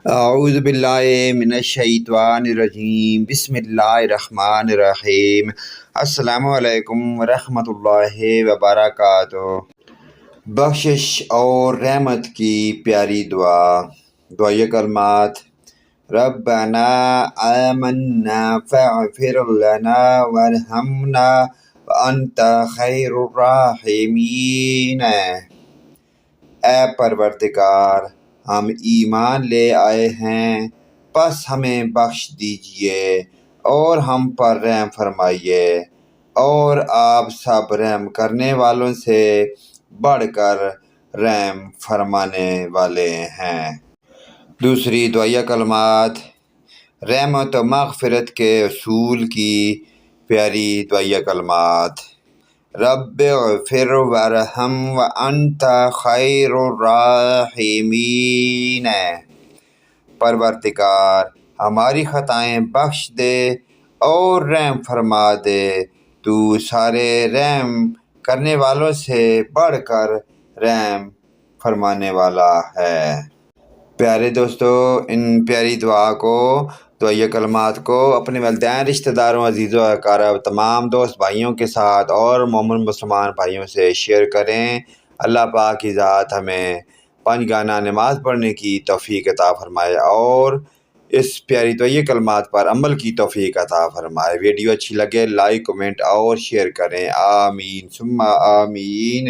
اعوذ باللہ من الشیطان الرجیم بسم اللہ الرحمن الرحیم۔ السلام علیکم ورحمۃ اللہ وبرکاتہ۔ بخشش اور رحمت کی پیاری دعائے کلمات: ربنا آمنا فاغفر لنا وارحمنا وانت خیر الراحمین۔ اے پروردگار، ہم ایمان لے آئے ہیں، پس ہمیں بخش دیجئے اور ہم پر رحم فرمائیے، اور آپ سب رحم کرنے والوں سے بڑھ کر رحم فرمانے والے ہیں۔ دوسری دعائے کلمات: رحمت و مغفرت کے اصول کی پیاری دعائے کلمات: رب اغفر وارحم وانت خیر الراحمین۔ پروردگار، ہماری خطائیں بخش دے اور رحم فرما دے، تو سارے رحم کرنے والوں سے بڑھ کر رحم فرمانے والا ہے۔ پیارے دوستو، ان پیاری دعائے کلمات کو اپنے والدین، رشتہ داروں، عزیزوں، اقارب، تمام دوست بھائیوں کے ساتھ اور مومن مسلمان بھائیوں سے شیئر کریں۔ اللہ پاک کی ذات ہمیں 5 گانا نماز پڑھنے کی توفیق عطا فرمائے اور اس پیاری دعائے کلمات پر عمل کی توفیق عطا فرمائے۔ ویڈیو اچھی لگے لائک، کمنٹ اور شیئر کریں۔ آمین ثم آمین۔